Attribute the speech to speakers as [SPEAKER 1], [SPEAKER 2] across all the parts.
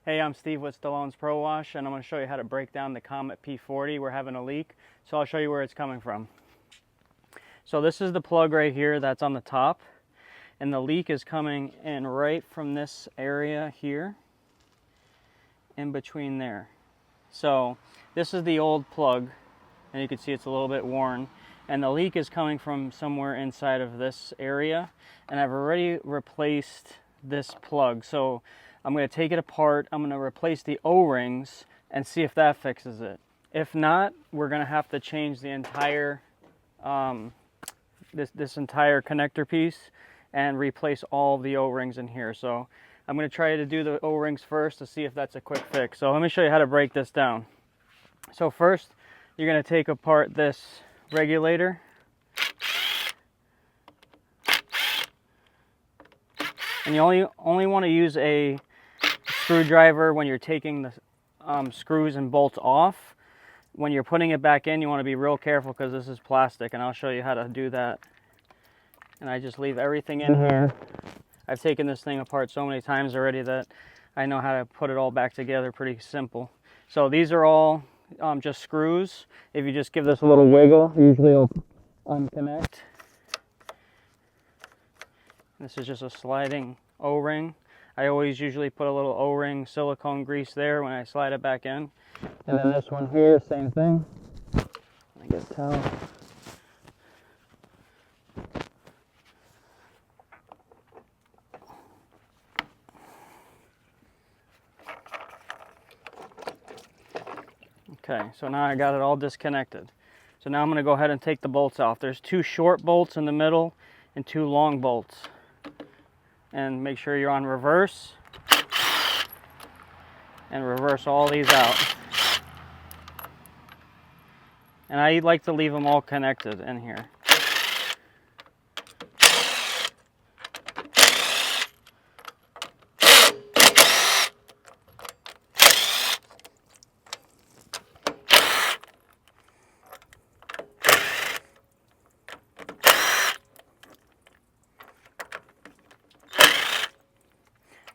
[SPEAKER 1] Hey, I'm Steve with Stallone's Pro Wash, and I'm going to show you how to break down the Comet P40. We're having a leak, so I'll show you where it's coming from. So this is the plug right here that's on the top, and the leak is coming in right from this area here, in between there. So this is the old plug, and you can see it's a little bit worn, and the leak is coming from somewhere inside of this area, and I've already replaced this plug. So I'm going to take it apart, I'm going to replace the O-rings and see if that fixes it. If not, we're going to have to change the entire this entire connector piece and replace all the O-rings in here. So I'm going to try to do the O-rings first to see if that's a quick fix. So let me show you how to break this down. So first, you're going to take apart this regulator. And you only want to use a screwdriver when you're taking the screws and bolts off. When you're putting it back in, you want to be real careful because this is plastic, and I'll show you how to do that. And I just leave everything in here. I've taken this thing apart so many times already that I know how to put it all back together pretty simple. So these are all just screws. If you just give this a little wiggle, usually it'll unconnect. This is just a sliding O-ring. I always usually put a little O-ring silicone grease there when I slide it back in. And then this one here, same thing. I get a towel. Okay, so now I got it all disconnected. So now I'm going to go ahead and take the bolts off. There's two short bolts in the middle and two long bolts. And make sure you're on reverse. And reverse all these out. And I like to leave them all connected in here.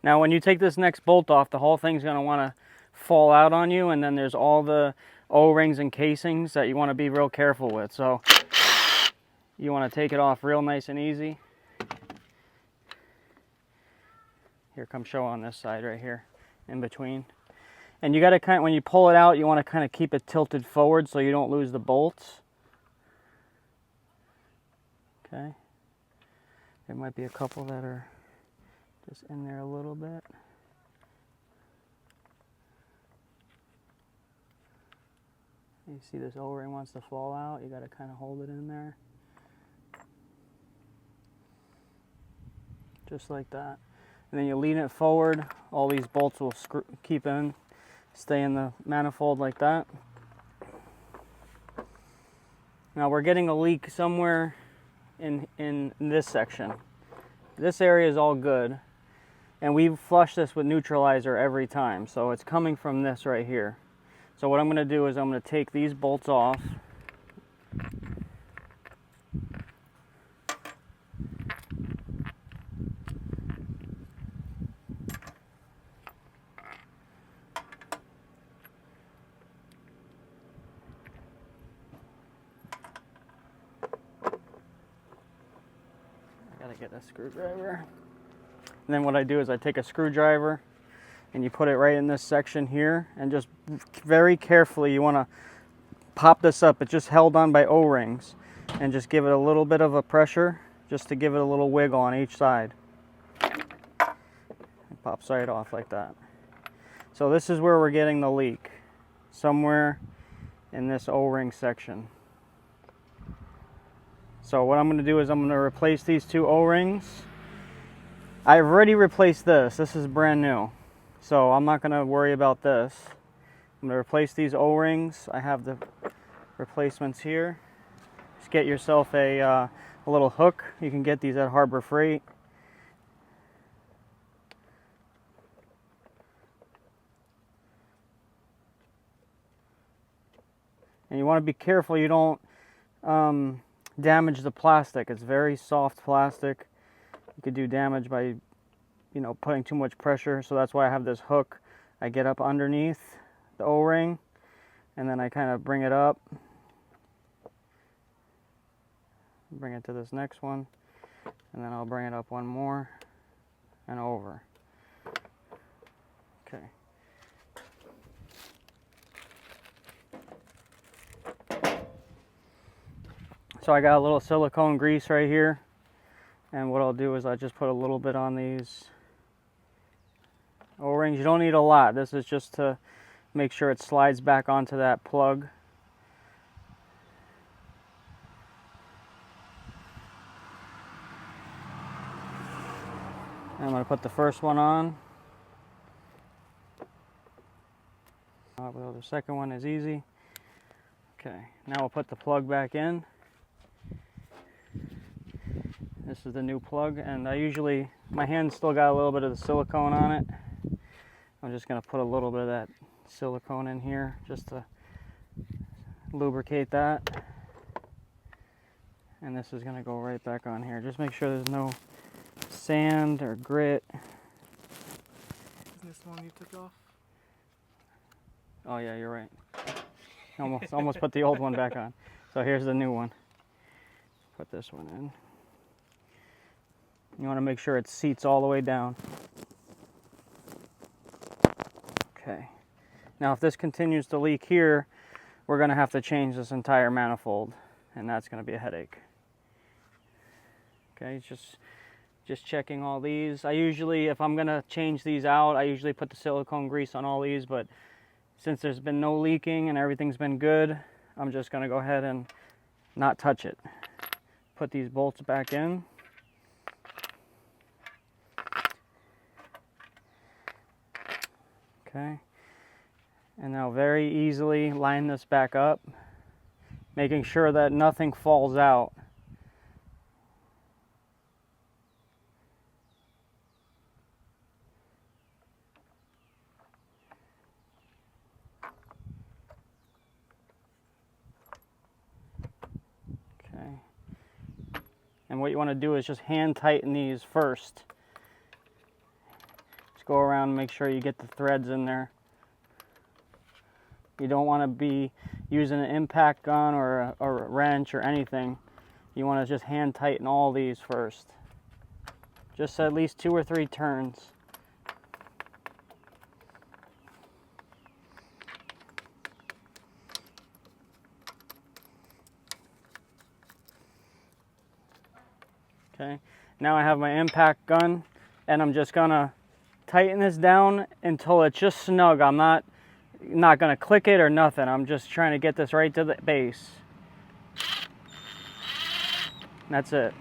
[SPEAKER 1] Now when you take this next bolt off, the whole thing's going to want to fall out on you, and then there's all the O-rings and casings that you want to be real careful with. So you want to take it off real nice and easy. Here, come show on this side right here, in between. And you got to when you pull it out, you want to kind of keep it tilted forward so you don't lose the bolts. Okay. There might be a couple that are just in there a little bit. You see this O-ring wants to fall out, you got to kind of hold it in there. Just like that. And then you lean it forward, all these bolts will stay in the manifold like that. Now we're getting a leak somewhere in this section. This area is all good. And we flush this with neutralizer every time, so it's coming from this right here. So what I'm going to do is I'm going to take these bolts off. I gotta get a screwdriver. And then what I do is I take a screwdriver and you put it right in this section here, and just very carefully you want to pop this up. It's just held on by O-rings, and just give it a little bit of a pressure just to give it a little wiggle on each side. It pops right off like that. So this is where we're getting the leak, somewhere in this O-ring section. So what I'm going to do is I'm going to replace these two O-rings. I've already replaced this. This is brand new. So I'm not going to worry about this. I'm going to replace these O-rings. I have the replacements here. Just get yourself a little hook. You can get these at Harbor Freight. And you want to be careful you don't damage the plastic. It's very soft plastic. You could do damage by, putting too much pressure. So that's why I have this hook. I get up underneath the O-ring, and then I kind of bring it up, bring it to this next one, and then I'll bring it up one more and over. Okay. So I got a little silicone grease right here, and what I'll do is I just put a little bit on these O-rings. You don't need a lot. This is just to make sure it slides back onto that plug. And I'm going to put the first one on. Well, the second one is easy. Okay, now we'll put the plug back in. This is the new plug, and I usually, my hand's still got a little bit of the silicone on it. I'm just going to put a little bit of that silicone in here just to lubricate that. And this is going to go right back on here. Just make sure there's no sand or grit.
[SPEAKER 2] Isn't this the one you took off?
[SPEAKER 1] Oh yeah, you're right. Almost put the old one back on. So here's the new one. Put this one in. You want to make sure it seats all the way down. Okay. Now if this continues to leak here, we're going to have to change this entire manifold, and that's going to be a headache. Okay, just checking all these. I usually, if I'm going to change these out, I usually put the silicone grease on all these, but since there's been no leaking and everything's been good, I'm just going to go ahead and not touch it. Put these bolts back in. Okay. And now very easily line this back up, making sure that nothing falls out. Okay. And what you want to do is just hand tighten these first. Just go around and make sure you get the threads in there. You don't want to be using an impact gun or a wrench or anything. You want to just hand tighten all these first. Just at least 2 or 3 turns. Okay, now I have my impact gun, and I'm just gonna tighten this down until it's just snug. I'm not gonna click it or nothing. I'm just trying to get this right to the base. That's it.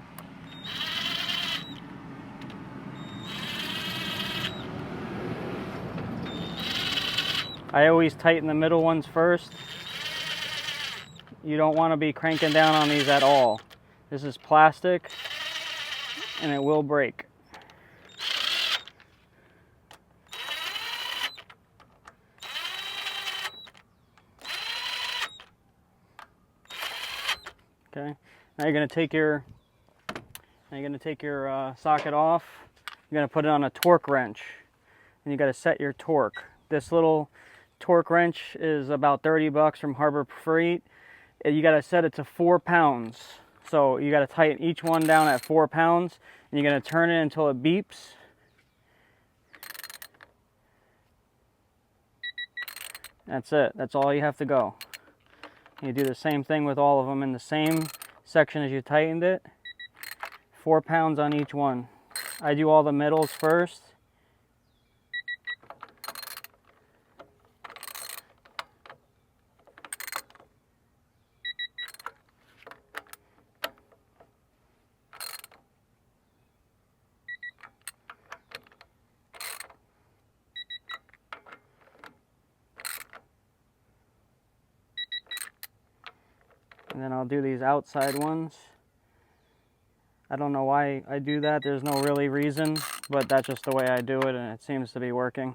[SPEAKER 1] I always tighten the middle ones first. You don't want to be cranking down on these at all. This is plastic, and it will break. Okay, now you're going to take your socket off. You're going to put it on a torque wrench, and you got to set your torque. This little torque wrench is about 30 bucks from Harbor Freight. You got to set it to 4 pounds. So you got to tighten each one down at 4 pounds, and you're going to turn it until it beeps. That's it. That's all you have to go. You do the same thing with all of them in the same section as you tightened it. 4 pounds on each one. I do all the middles first. And then I'll do these outside ones. I don't know why I do that. There's no really reason, but that's just the way I do it, and it seems to be working.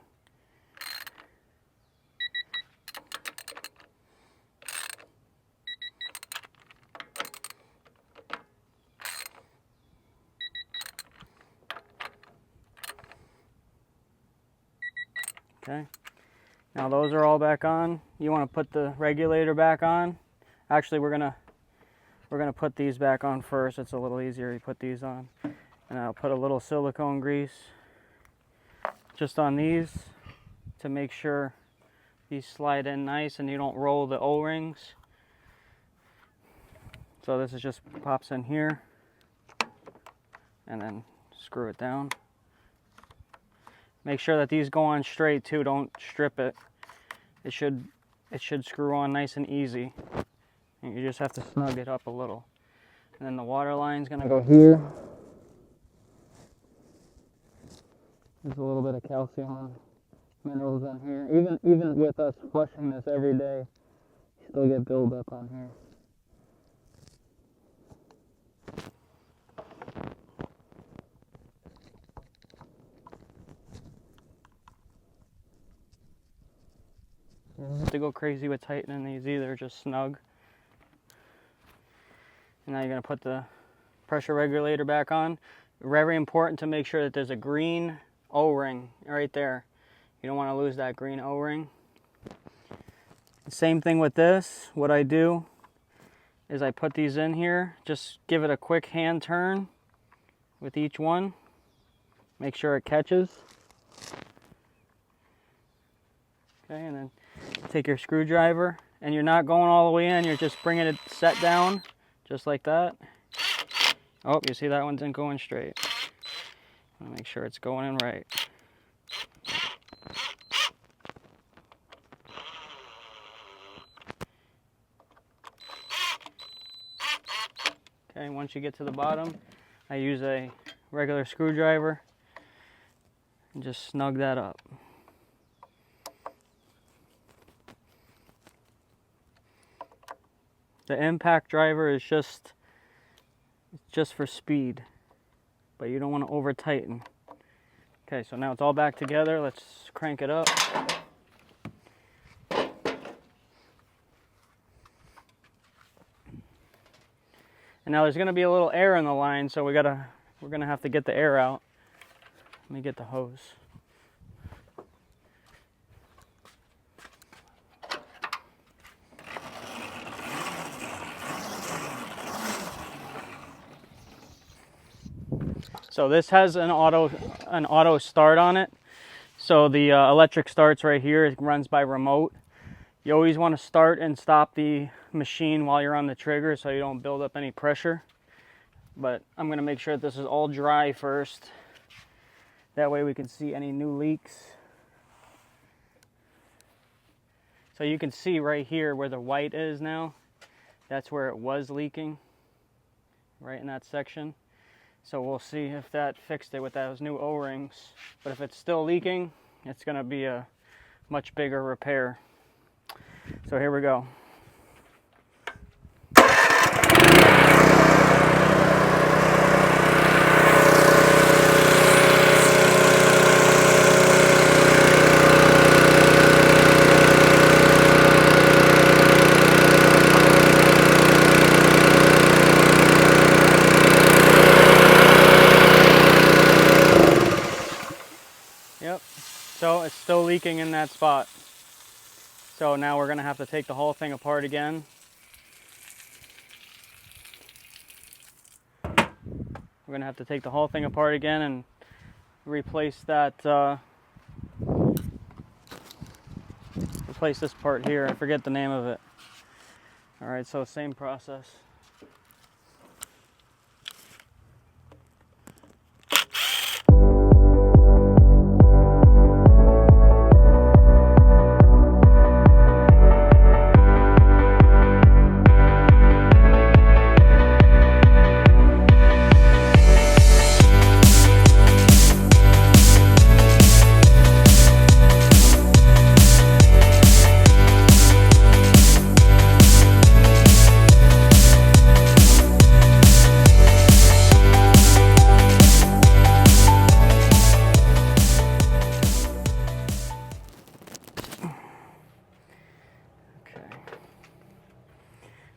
[SPEAKER 1] Okay, Now those are all back on. You want to put the regulator back on. Actually, we're gonna put these back on first. It's a little easier to put these on. And I'll put a little silicone grease just on these to make sure these slide in nice and you don't roll the O-rings. So this is just pops in here and then screw it down. Make sure that these go on straight too, don't strip it. It should screw on nice and easy. And you just have to snug it up a little. And then the water line's gonna go here. There's a little bit of calcium minerals in here. Even with us flushing this every day, you still get buildup on here. You don't have to go crazy with tightening these either, just snug. And now you're going to put the pressure regulator back on. Very important to make sure that there's a green O-ring right there. You don't want to lose that green O-ring. Same thing with this. What I do is I put these in here, just give it a quick hand turn with each one. Make sure it catches. Okay, and then take your screwdriver, and you're not going all the way in, you're just bringing it set down, just like that. Oh, you see that one's not going straight. Make sure it's going in right. Okay, once you get to the bottom, I use a regular screwdriver and just snug that up. The impact driver is just for speed, but you don't want to over tighten. Okay, so now it's all back together. Let's crank it up. And now there's going to be a little air in the line, so we're going to have to get the air out. Let me get the hose. So this has an auto start on it. So the electric starts right here. It runs by remote. You always want to start and stop the machine while you're on the trigger so you don't build up any pressure. But I'm going to make sure that this is all dry first. That way we can see any new leaks. So you can see right here where the white is now. That's where it was leaking, right in that section. So we'll see if that fixed it with those new O-rings. But if it's still leaking, it's going to be a much bigger repair. So here we go. Yep, so it's still leaking in that spot. So now we're going to have to take the whole thing apart again. We're going to have to take the whole thing apart again and replace that, replace this part here. I forget the name of it. All right, so same process.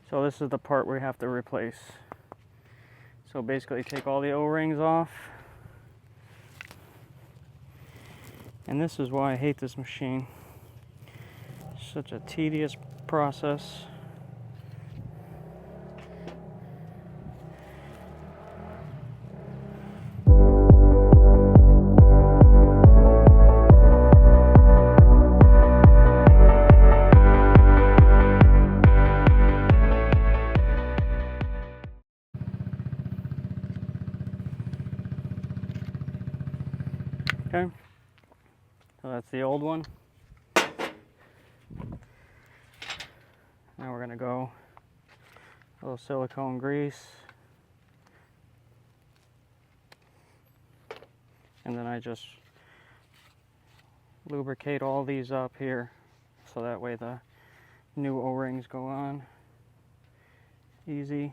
[SPEAKER 1] So this is the part we have to replace. So basically take all the O-rings off. And this is why I hate this machine. Such a tedious process. Okay, so that's the old one. Now we're gonna go a little silicone grease, and then I just lubricate all these up here so that way the new O-rings go on easy.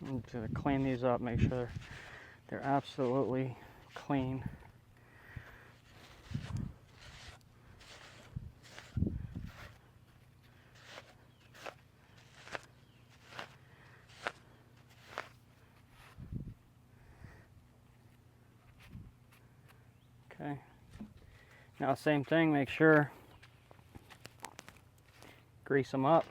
[SPEAKER 1] I'm just gonna clean these up, make sure they're absolutely clean. Okay. Now same thing, make sure grease them up.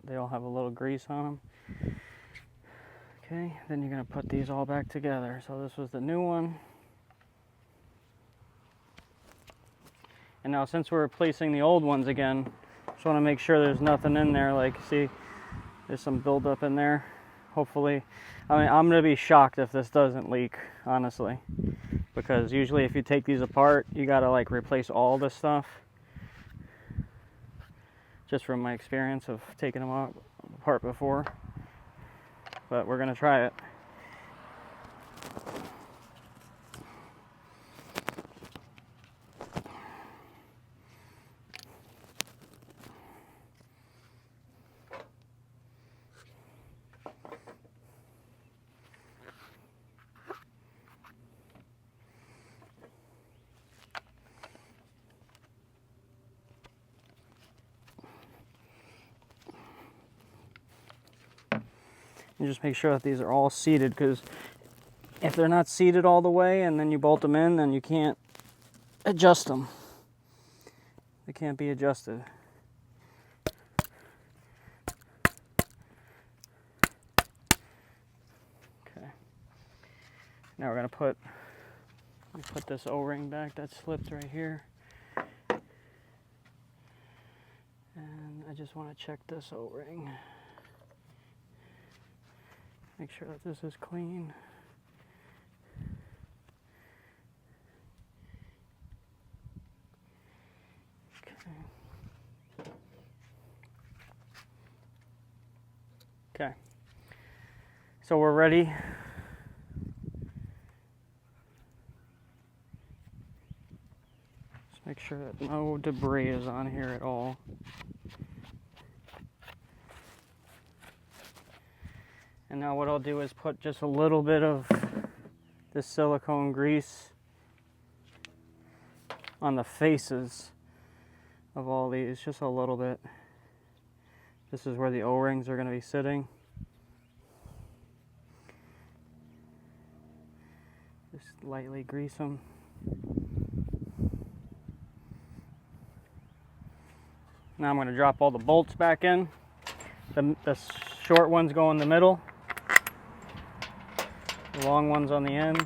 [SPEAKER 1] They all have a little grease on them. Okay, then you're gonna put these all back together. So this was the new one. And now since we're replacing the old ones again, just wanna make sure there's nothing in there. Like, see, there's some buildup in there. Hopefully, I mean, I'm gonna be shocked if this doesn't leak, honestly. Because usually if you take these apart, you gotta like replace all this stuff. Just from my experience of taking them apart before. But we're gonna try it. And just make sure that these are all seated, because if they're not seated all the way and then you bolt them in, then you can't adjust them. They can't be adjusted. Okay. Now we're gonna put this O-ring back that slipped right here. And I just want to check this O-ring. Make sure that this is clean. Okay. So we're ready. Just make sure that no debris is on here at all. And now what I'll do is put just a little bit of this silicone grease on the faces of all these, just a little bit. This is where the O-rings are going to be sitting. Just lightly grease them. Now I'm going to drop all the bolts back in. The short ones go in the middle. The long ones on the end.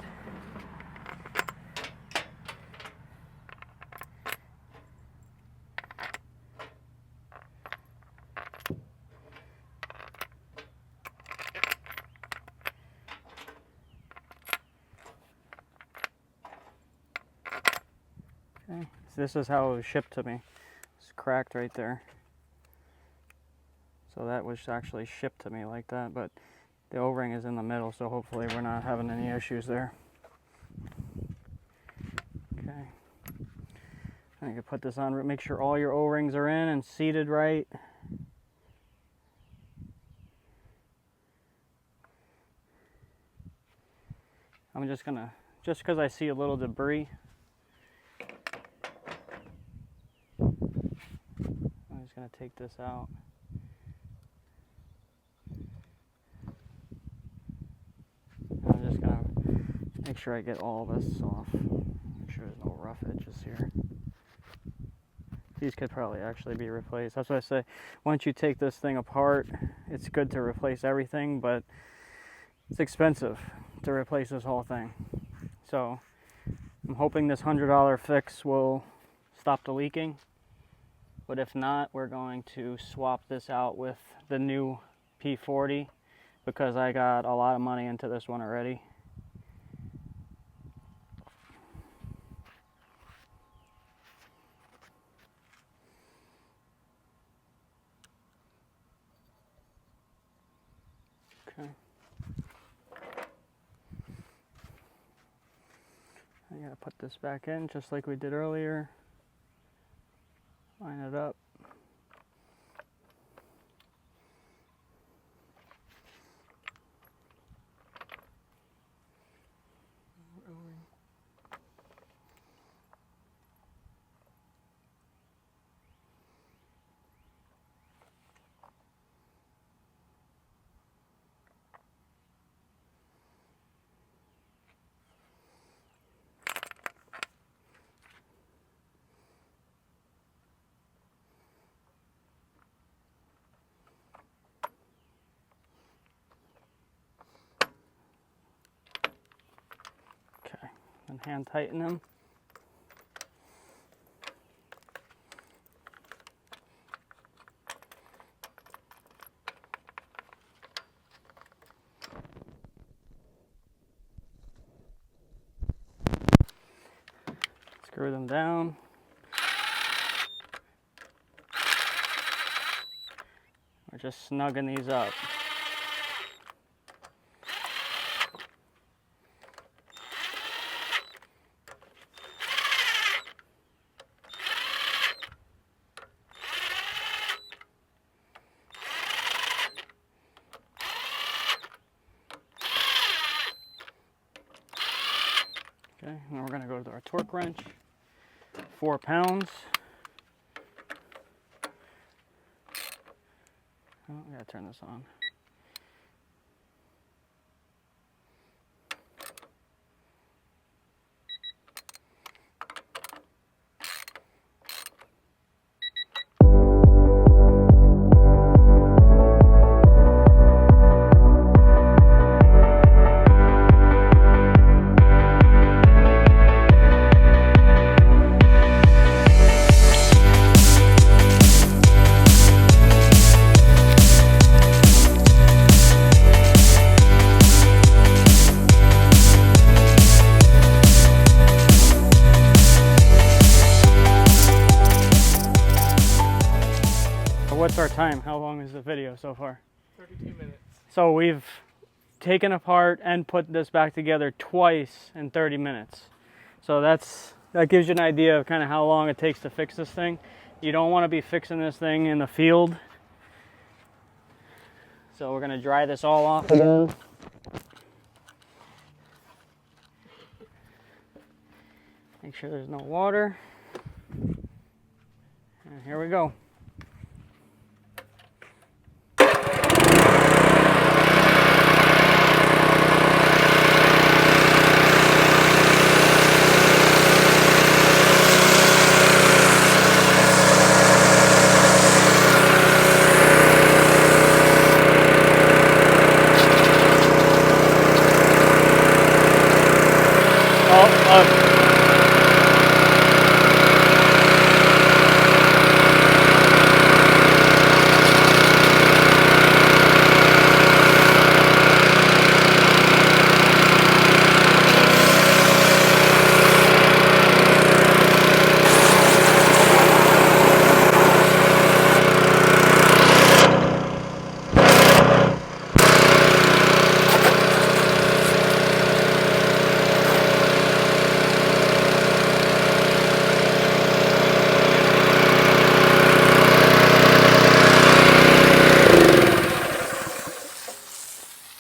[SPEAKER 1] Okay, so this is how it was shipped to me. It's cracked right there. So that was actually shipped to me like that, but the O-ring is in the middle, so hopefully we're not having any issues there. Okay. I can put this on, make sure all your O-rings are in and seated right. I'm just gonna, just because I see a little debris, I'm just gonna take this out. I'm just gonna make sure I get all this off. Make sure there's no rough edges here. These could probably actually be replaced. That's what I say. Once you take this thing apart, it's good to replace everything, but it's expensive to replace this whole thing. So I'm hoping this $100 fix will stop the leaking. But if not, we're going to swap this out with the new P40 because I got a lot of money into this one already. Okay. I gotta put this back in just like we did earlier. Line it up. And hand tighten them. Screw them down. We're just snugging these up. Okay, and we're going to go to our torque wrench, 4 pounds. Oh, I gotta turn this on. What's our time? How long is the video so far?
[SPEAKER 2] 32 minutes.
[SPEAKER 1] So we've taken apart and put this back together twice in 30 minutes. So that gives you an idea of kind of how long it takes to fix this thing. You don't want to be fixing this thing in the field. So we're going to dry this all off again. Make sure there's no water. And here we go.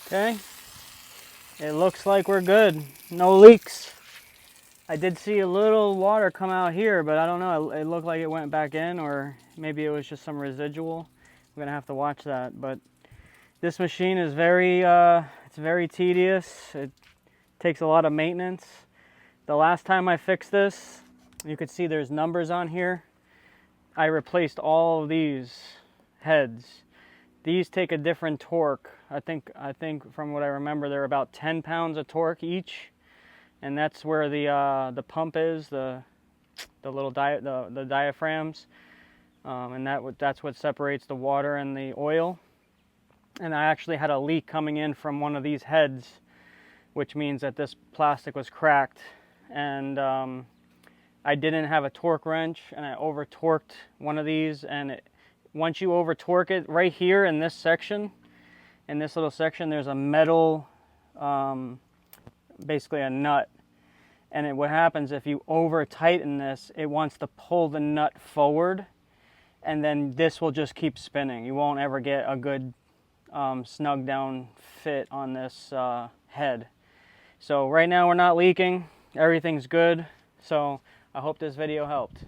[SPEAKER 1] Okay, it looks like we're good. No leaks. I did see a little water come out here, but I don't know. It looked like it went back in, or maybe it was just some residual. I'm gonna have to watch that. But this machine is it's very tedious. It takes a lot of maintenance. The last time I fixed this, you could see there's numbers on here. I replaced all of these heads. These take a different torque. I think from what I remember, they're about 10 pounds of torque each, and that's where the pump is, the little the diaphragms, and that's what separates the water and the oil. And I actually had a leak coming in from one of these heads, which means that this plastic was cracked, and I didn't have a torque wrench, and I over torqued one of these, and once you over torque it, right here in this section, in this little section, there's a metal, basically a nut. And what happens if you over tighten this, it wants to pull the nut forward, and then this will just keep spinning. You won't ever get a good snug down fit on this head. So right now we're not leaking, everything's good. So I hope this video helped.